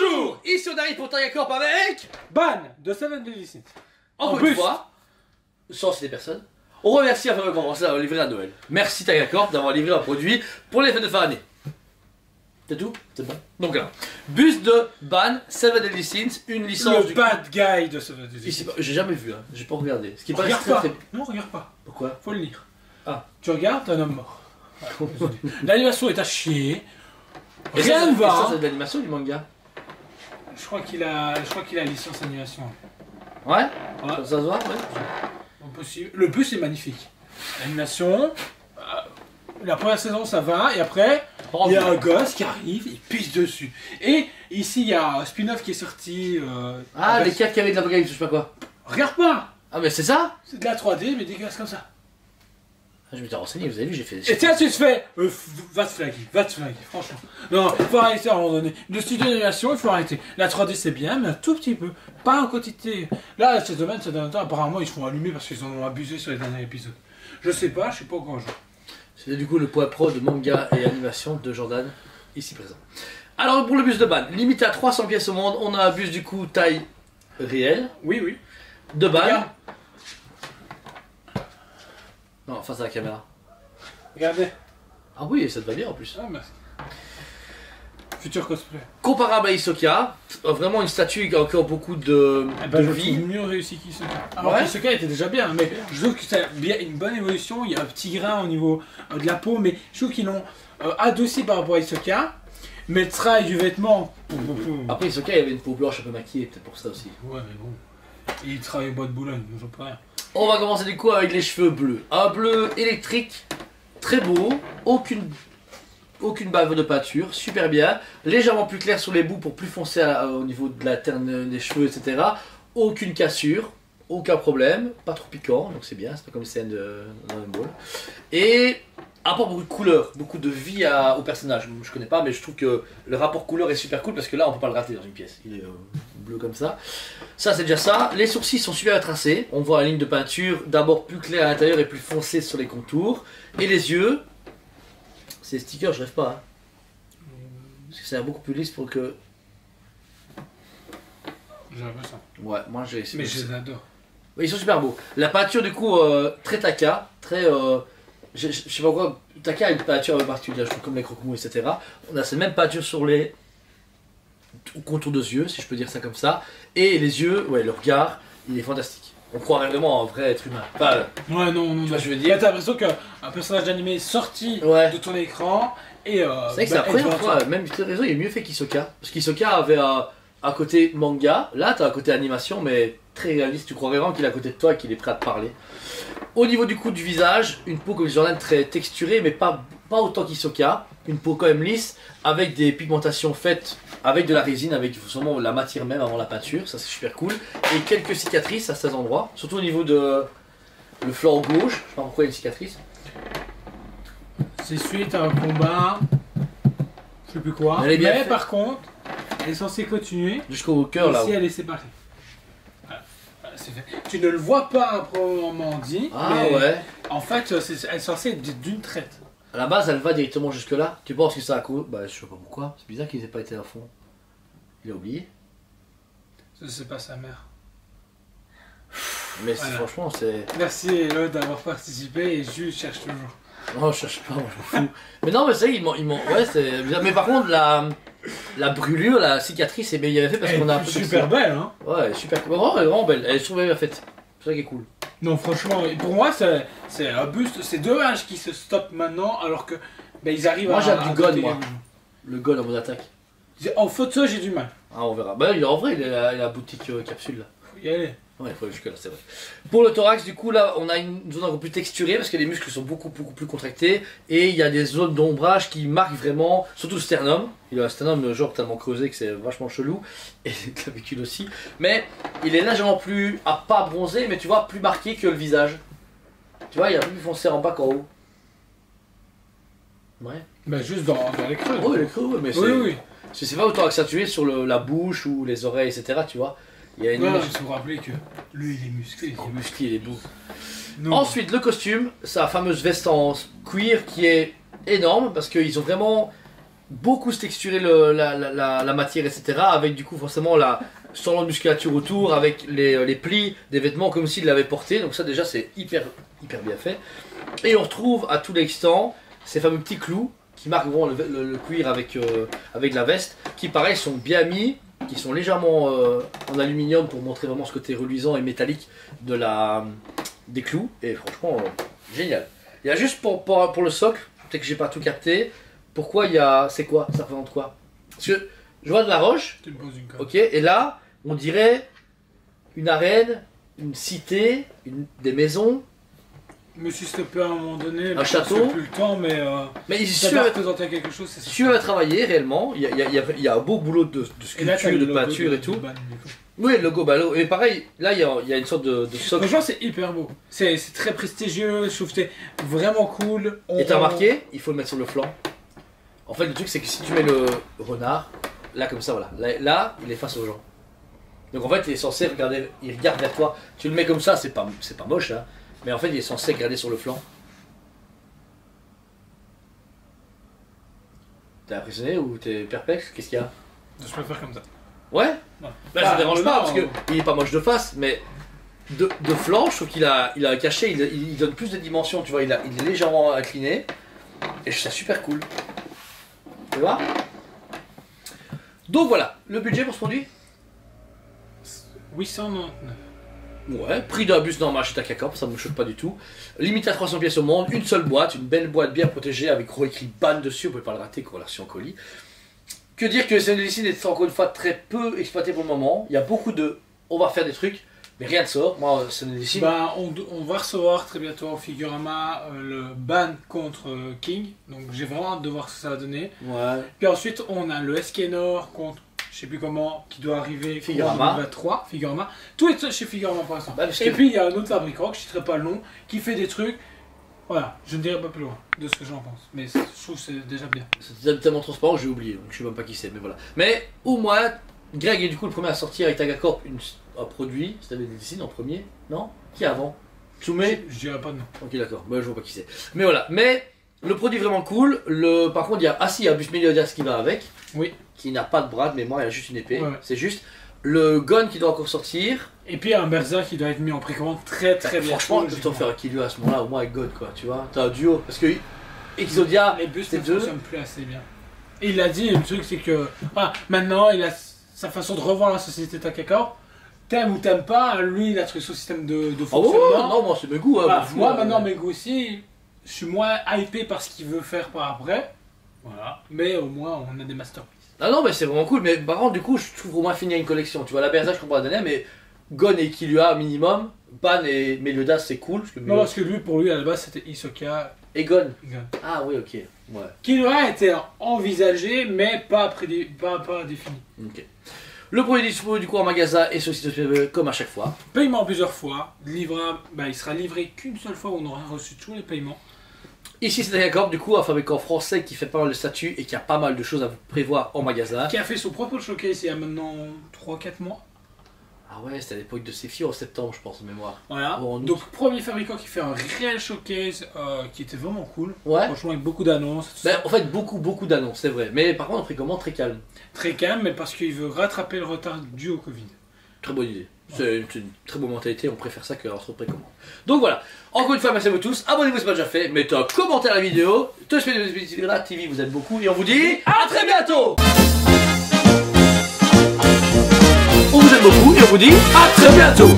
Bonjour, ici on arrive pour Tiger Corp avec Ban de Seven Deadly Sins. encore une fois, sans citer personne, on remercie avant de commencer à livrer à Noël. Merci Tiger Corp d'avoir livré un produit pour les fêtes de fin d'année. C'est tout? C'est bon. Donc là, bus de Ban, Seven Deadly Sins, une licence Le bad guy de Seven Deadly Sins. J'ai jamais vu, hein. J'ai pas regardé. Ce qui paraît Regarde très, pas. très... Non, regarde pas. Pourquoi? Faut le lire. Ah. Tu regardes, t'es un homme mort. Voilà, l'animation est à chier. Et Rien ne ça, va. c'est de l'animation du manga? Je crois qu'il a licence animation. Ouais, Ouais. ça se voit, ouais. Impossible. Le bus est magnifique. L'animation, la première saison ça va, et après, il y a un gosse qui arrive, il pisse dessus. Et ici, il y a un spin-off qui est sorti. Ah, les 4 carrés de l'apocalypse, je sais pas quoi. Regarde pas. Ah, mais c'est ça? C'est de la 3D, mais dégueulasse comme ça. Ah, je m'étais renseigné, vous avez vu, j'ai fait... Et tiens, tu te fais. Va te flaguer, franchement. Non, il faut arrêter à un moment donné. Le studio d'animation, il faut arrêter. La 3D, c'est bien, mais un tout petit peu. Pas en quantité. Là, ces domaines, ces derniers temps, apparemment, ils se font allumer parce qu'ils en ont abusé sur les derniers épisodes. Je sais pas au grand jour. C'était du coup le poids pro de manga et animation de Jordan, ici présent. Alors, pour le bus de Ban, limité à 300 pièces au monde, on a un bus du coup taille réelle, Oui, oui. de Ban. Regarde. Non, face à la caméra. Regardez. Ah oui, ça te va bien en plus. Ah, merci. Futur cosplay. Comparable à Hisoka, vraiment une statue qui a encore beaucoup de, Eh ben, de je vie. trouve mieux réussi qu'Hisoka. Alors Ouais. qu'Hisoka était déjà bien, mais je trouve que c'est bien une bonne évolution. Il y a un petit grain au niveau de la peau, mais je trouve qu'ils l'ont adouci par rapport à Hisoka. Mais le travail du vêtement. Après Hisoka, il y avait une peau blanche un peu maquillée, peut-être pour ça aussi. Ouais, mais bon. Et il travaille au bois de Boulogne, donc j'en peux rien. On va commencer du coup avec les cheveux bleus. Un bleu électrique, très beau, aucune bave de peinture, super bien. Légèrement plus clair sur les bouts pour plus foncer au niveau de la terne des cheveux, etc. Aucune cassure, aucun problème, pas trop piquant, donc c'est bien, c'est pas comme les scènes de Dragon Ball. Et apporte beaucoup de couleurs, beaucoup de vie au personnage. Je connais pas, mais je trouve que le rapport couleur est super cool parce que là on peut pas le rater dans une pièce. Il est bleu comme ça. Ça c'est déjà ça. Les sourcils sont super tracés. On voit la ligne de peinture d'abord plus claire à l'intérieur et plus foncée sur les contours. Et les yeux, ces stickers, je rêve pas. Hein. Parce que ça a l'air beaucoup plus lisse pour que. J'ai l'impression. Ouais, moi j'ai. Mais je les adore. Oui, ils sont super beaux. La peinture du coup très taka, très. Je sais pas quoi. Taka a une peinture particulière, je trouve, comme les croque-mous, etc. On a cette même peinture sur les contours de yeux, si je peux dire ça comme ça. Et les yeux, ouais, le regard, il est fantastique. On croirait vraiment à un vrai être humain. Enfin, Ouais, non, non. tu vois, je veux Là, dire. t'as l'impression qu'un personnage d'animé est sorti Ouais. de ton écran et. C'est vrai que c'est la première fois, même le réseau il est mieux fait qu'Hisoka. Parce qu'Hisoka avait un côté manga, là t'as un côté animation, mais très réaliste. Tu croirais vraiment qu'il est à côté de toi et qu'il est prêt à te parler. Au niveau du coup du visage, une peau comme Jordan très texturée, mais pas autant qu'Hisoka. Une peau quand même lisse, avec des pigmentations faites avec de la résine, avec sûrement la matière même avant la peinture, ça c'est super cool. Et quelques cicatrices à ces endroits, surtout au niveau de le flanc gauche, je sais pas pourquoi il y a une cicatrice. C'est suite à un combat. Je sais plus quoi. Elle est bien Mais faite. par contre, elle est censée continuer. Jusqu'au cœur là. Ici, elle est séparée. Voilà. Voilà, c'est fait. Tu ne le vois pas à proprement dit. Ah mais ouais. En fait, elle est censée être d'une traite. À la base, elle va directement jusque là. Tu penses que c'est à cause. Bah, je sais pas pourquoi. C'est bizarre qu'il n'ait pas été à fond. Il a oublié. C'est pas sa mère. Mais Voilà. franchement, c'est. Merci Hello d'avoir participé et je cherche toujours. Non, je cherche pas, moi je m'en fous. Mais non, mais ça, ils m'ont. Ouais, c'est bizarre. Mais par contre, la brûlure, la cicatrice, c'est bien fait parce Elle qu'on a un est peu. super belle, hein. Ouais, super cool. Vraiment, elle est vraiment belle. Elle est super bien faite. C'est ça qui est cool. Non, franchement, pour moi, c'est un buste. C'est dommage qu'ils se stoppent maintenant alors que ils arrivent Moi, à. j'aime du à God, doter moi. les- Le goal en mode attaque. En photo, j'ai du mal. Ah, on verra. Bah, en vrai, il a la boutique capsule là. Faut y aller. Ouais, il faut aller jusque là, c'est vrai. Pour le thorax, du coup, là, on a une zone un peu plus texturée parce que les muscles sont beaucoup plus contractés et il y a des zones d'ombrage qui marquent vraiment, surtout le sternum. Il a un sternum genre tellement creusé que c'est vachement chelou et le clavicule aussi. Mais il est légèrement plus, pas bronzé, mais tu vois, plus marqué que le visage. Tu vois, il est un peu plus foncé en bas qu'en haut. Ouais. Bah, juste dans les creux. Oh, il est creux, ouais, mais Oui, oui. c'est pas autant accentué sur la bouche ou les oreilles, etc. Tu vois. Il y a une Non, image. il faut vous rappeler que lui, il est musclé. Il est musclé, il est beau. Non. Ensuite, le costume, sa fameuse veste en cuir qui est énorme parce qu'ils ont vraiment beaucoup se texturer la matière, etc. Avec du coup forcément sans la musculature autour, avec les plis des vêtements comme s'il l'avait porté. Donc ça déjà c'est hyper bien fait. Et on retrouve à tout l'extent ces fameux petits clous qui marquent vraiment le cuir avec la veste, qui pareil sont bien mis, qui sont légèrement en aluminium pour montrer vraiment ce côté reluisant et métallique des clous. Et franchement, génial. Il y a juste pour le socle, peut-être que j'ai pas tout capté, pourquoi il y a... C'est quoi? Ça représente quoi? Parce que je vois de la roche, ok, et là, on dirait une arène, une cité, des maisons. Je me suis stoppé à un moment donné, un château. Plus le temps, mais ça va représenter quelque chose. Si tu veux travailler réellement, il y a un beau boulot de sculpture, de peinture et tout. Oui, le logo Balo. Et pareil, là il y a une sorte de socle. Franchement, c'est hyper beau. C'est très prestigieux, je trouve que c'est vraiment cool. Et t'as remarqué, il faut le mettre sur le flanc. En fait, le truc c'est que si tu mets le renard, là comme ça, voilà, là il est face aux gens. Donc en fait, il est censé regarder, il regarde vers toi. Tu le mets comme ça, c'est pas moche, hein. Mais en fait, il est censé regarder sur le flanc. T'es impressionné ou t'es perplexe? Qu'est-ce qu'il y a? Je peux faire comme ça. Ouais? Non. Là, ça me dérange pas parce qu'il est pas moche de face, mais de flanc, je trouve qu'il a un cachet, il donne plus de dimensions, tu vois, il est légèrement incliné. Et je trouve ça super cool. Tu vois? Donc voilà, le budget pour ce produit? 899. Ouais, prix d'un bus normal chez Takakor, ça me choque pas du tout. Limité à 300 pièces au monde, une seule boîte, une belle boîte bien protégée avec gros écrit ban dessus, on peut pas le rater, relation colis. Que dire que le CNDC est encore une fois très peu exploité pour le moment. Il y a beaucoup de on va faire des trucs, mais rien ne sort. Moi, CNDC. Bah, on va recevoir très bientôt au Figurama le ban contre King, donc j'ai vraiment hâte de voir ce que ça va donner. Ouais. Puis ensuite, on a le SK Nord contre. Je sais plus comment, qui doit arriver Figurama. en 2023, Figurama. Tout est chez Figurama pour l'instant. Bah, et puis il y a un autre fabricant, que je ne citerai pas le nom, qui fait des trucs. Voilà, je ne dirai pas plus loin de ce que j'en pense. Mais je trouve que c'est déjà bien. C'est tellement transparent que j'ai oublié, donc je sais même pas qui c'est, mais voilà. Mais au moins, Greg est du coup le premier à sortir avec Tagacorp un produit. C'était des dessins en premier, non? Qui avant? Tsume? Je dirais pas de nom. Ok, d'accord, bah, je vois pas qui c'est. Mais voilà, mais le produit est vraiment cool. Par contre, il y a un bus Meliodas qui va avec. Oui. Qui n'a pas de bras de mémoire, il y a juste une épée. Ouais. C'est juste le gun qui doit encore sortir. Et puis un Berserk qui doit être mis en précommande très bien. Franchement, tu t'en faire un Killua à ce moment-là, au moins avec God, quoi, tu vois. T'as un duo. Parce que Exodia, les bus ne deux. fonctionnent plus assez bien. Et il a dit, le truc c'est que voilà, maintenant il a sa façon de revoir la société Takakor. T'aimes ou t'aimes pas, lui il a trouvé son système de fonctionnement. Oh, non, moi c'est mes goûts. Hein, moi maintenant mes goûts aussi, je suis moins hypé par ce qu'il veut faire par après. Voilà. Mais au moins on a des masterpieces. Ah non, mais c'est vraiment cool. Mais par contre, du coup, je trouve au moins finir une collection. Tu vois, la Berserk, je comprends la donner, mais Gon et Killua minimum. Ban et Meliodas, c'est cool. Non, parce que lui, pour lui, à la base, c'était Hisoka. Et Gon. Ah oui, ok. Ouais. Killua était envisagé, mais pas défini. Ok. Le produit disponible du coup en magasin et sur le site comme à chaque fois. Paiement plusieurs fois. Livrable, il sera livré qu'une seule fois où on aura reçu tous les paiements. Ici c'est Takakor, du coup un fabricant français qui fait pas mal de statues et qui a pas mal de choses à vous prévoir en magasin. Qui a fait son propre showcase il y a maintenant 3-4 mois. Ah ouais, c'était à l'époque de Sephi en septembre je pense, de mémoire. Voilà, donc premier fabricant qui fait un réel showcase qui était vraiment cool. Ouais. Franchement avec beaucoup d'annonces. En fait beaucoup d'annonces, c'est vrai. Mais par contre un précommande très calme. Très calme, mais parce qu'il veut rattraper le retard dû au Covid. Très bonne idée. C'est une très bonne mentalité, on préfère ça que notre précommande. Donc voilà, encore une fois merci à vous tous, abonnez-vous si ce n'est pas déjà fait, mettez un commentaire à la vidéo, touchez les petits là, TV vous aime beaucoup et on vous dit à très bientôt. On vous aime beaucoup et on vous dit à très bientôt.